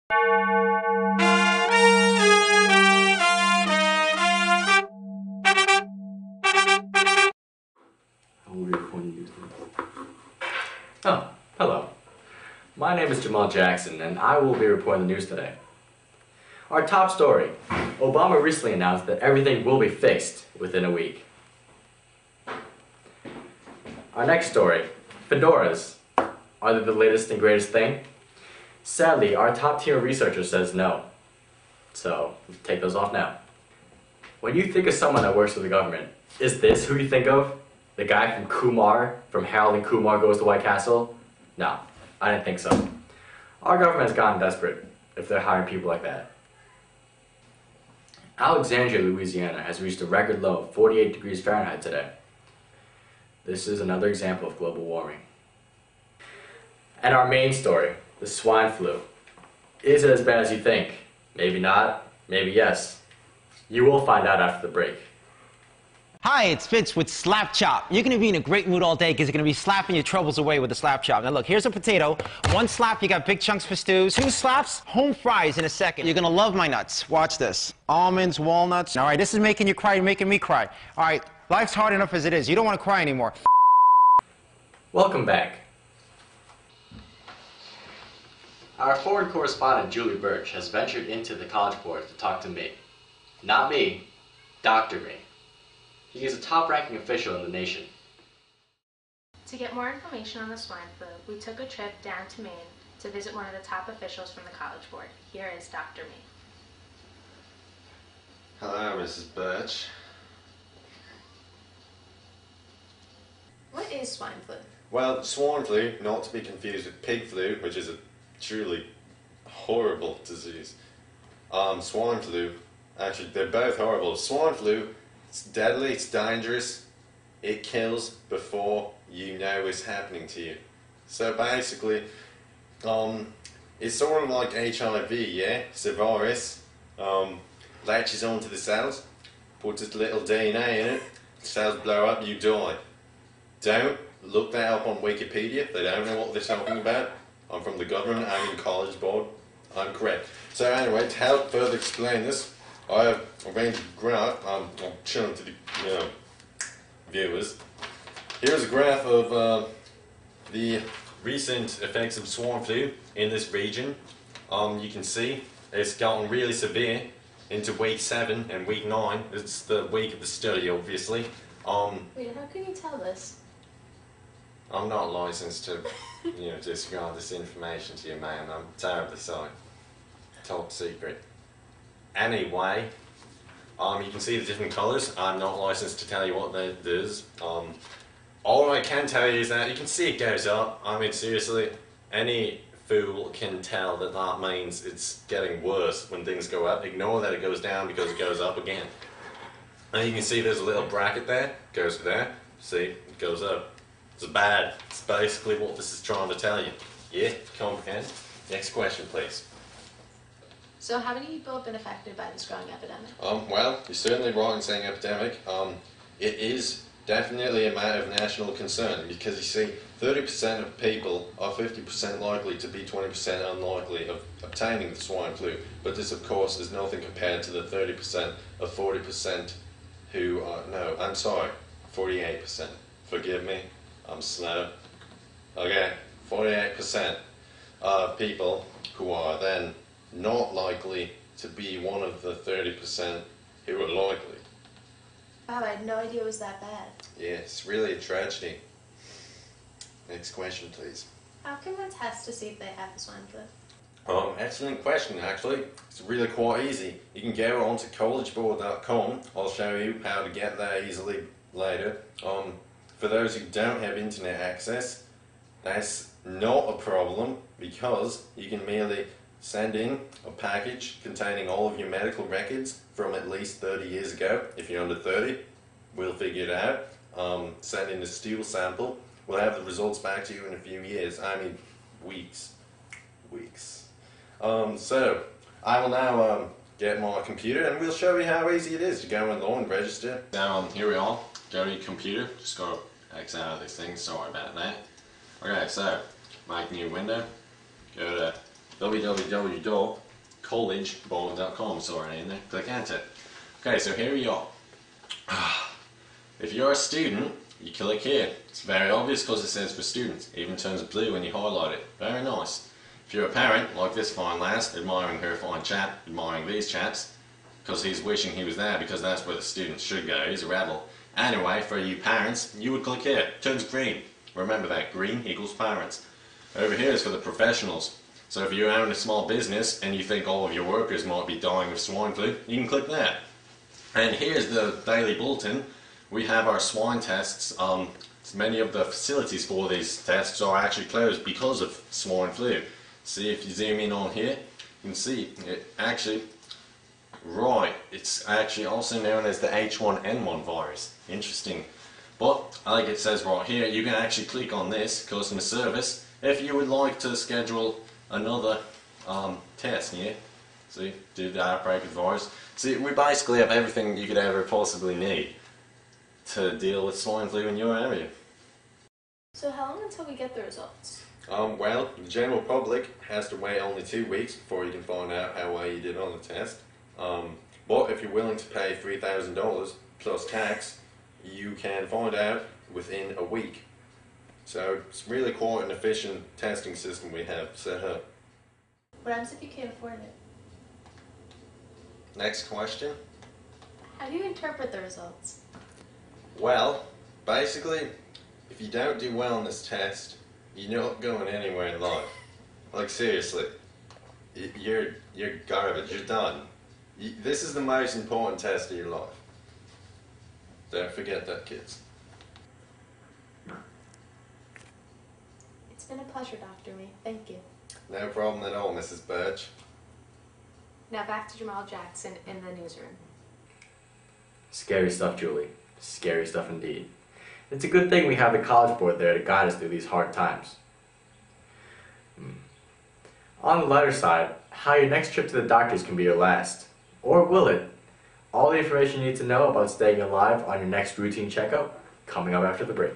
Oh, hello. My name is Jamal Jackson, and I will be reporting the news today. Our top story. Obama recently announced that everything will be fixed within a week. Our next story. Fedoras. Are they the latest and greatest thing? Sadly, our top tier researcher says no. So, take those off now. When you think of someone that works for the government, is this who you think of? The guy from Kumar, from Harold and Kumar Goes to White Castle? No, I didn't think so. Our government has gotten desperate if they're hiring people like that. Alexandria, Louisiana has reached a record low of 48 degrees Fahrenheit today. This is another example of global warming. And our main story, the swine flu. Is it as bad as you think? Maybe not, maybe yes. You will find out after the break. Hi, it's Fitz with Slap Chop. You're going to be in a great mood all day because you're going to be slapping your troubles away with the Slap Chop. Now look, here's a potato. One slap, you got big chunks for stews. Two slaps, home fries in a second. You're going to love my nuts. Watch this. Almonds, walnuts. All right, this is making you cry, you're making me cry. All right, life's hard enough as it is. You don't want to cry anymore. Welcome back. Our foreign correspondent, Julie Birch, has ventured into the College Board to talk to me. Not me, Dr. Me. He is a top-ranking official in the nation. To get more information on the swine flu, we took a trip down to Maine to visit one of the top officials from the College Board. Here is Dr. Me. Hello, Mrs. Birch. What is swine flu? Well, swine flu, not to be confused with pig flu, which is a truly horrible disease. Swine flu, actually, they're both horrible. Swine flu, it's deadly, it's dangerous, it kills before you know it's happening to you. So basically, it's sort of like HIV, yeah? It's a virus, latches onto the cells, puts its little DNA in it, cells blow up, you die. Don't look that up on Wikipedia, they don't know what they're talking about. I'm from the government, I'm in CollegeBoard, I'm correct. So anyway, to help further explain this, I have arranged a graph. I'll show them to the viewers. Here's a graph of the recent effects of swine flu in this region. You can see it's gotten really severe into week 7 and week 9. It's the week of the study, obviously. Wait, how can you tell this? I'm not licensed to, disregard this information to you, ma'am. I'm terribly sorry. Top secret. Anyway, you can see the different colours. I'm not licensed to tell you what that is. All I can tell you is that you can see it goes up. I mean, seriously, any fool can tell that that means it's getting worse when things go up. Ignore that it goes down because it goes up again. And you can see there's a little bracket there. Goes there. See, it goes up. It's bad. It's basically what this is trying to tell you. Yeah, comprehend? Next question, please. So how many people have been affected by this growing epidemic? Well, you're certainly right in saying epidemic. It is definitely a matter of national concern because you see 30% of people are 50% likely to be 20% unlikely of obtaining the swine flu. But this of course is nothing compared to the 30% of 40% who are, no, I'm sorry, 48%. Forgive me, I'm slow. Okay, 48% of people who are then not likely to be one of the 30% who are likely. Wow, I had no idea it was that bad. Yeah, it's really a tragedy. Next question, please. How can one test to see if they have the swine flu? Excellent question, actually. It's really quite easy. You can go on to collegeboard.com. I'll show you how to get there easily later. For those who don't have internet access, that's not a problem because you can merely send in a package containing all of your medical records from at least 30 years ago. If you're under 30, we'll figure it out. Send in a stool sample. We'll have the results back to you in a few years. I mean, weeks. So, I will now get my computer and we'll show you how easy it is to go online and register. Now, here we are. Go to your computer. Just got to X out of this thing. Sorry about that. Okay, so, make a new window. Go to www.collegeboard.com. Sorry, in there. Click enter. Okay, so here we are. If you're a student, you click here. It's very obvious because it says for students. It even turns blue when you highlight it. Very nice. If you're a parent, like this fine lass, admiring her fine chap, admiring these chaps, because he's wishing he was there because that's where the students should go. He's a rebel. Anyway, for you parents, you would click here. Turns green. Remember that, green equals parents. Over here is for the professionals. So if you own a small business and you think all of your workers might be dying of swine flu, you can click there. And here's the daily bulletin. We have our swine tests. Many of the facilities for these tests are actually closed because of swine flu. See, if you zoom in on here, you can see it actually, right, it's actually also known as the H1N1 virus. Interesting. But, like it says right here, you can actually click on this, customer service, if you would like to schedule another test, yeah? See, do the outbreak of virus. See, we basically have everything you could ever possibly need to deal with swine flu in your area. So how long until we get the results? Well, the general public has to wait only 2 weeks before you can find out how well you did on the test. But if you're willing to pay $3,000 plus tax, you can find out within a week. So it's really quite an efficient testing system we have set up. What happens if you can't afford it? Next question. How do you interpret the results? Well, basically, if you don't do well on this test, you're not going anywhere in life. Like seriously, you're garbage. You're done. This is the most important test of your life. Don't forget that, kids. It's been a pleasure, Dr. May. Thank you. No problem at all, Mrs. Birch. Now back to Jamal Jackson in the newsroom. Scary stuff, Julie. Scary stuff indeed. It's a good thing we have the College Board there to guide us through these hard times. On the lighter side, how your next trip to the doctors can be your last. Or will it? All the information you need to know about staying alive on your next routine checkup, coming up after the break.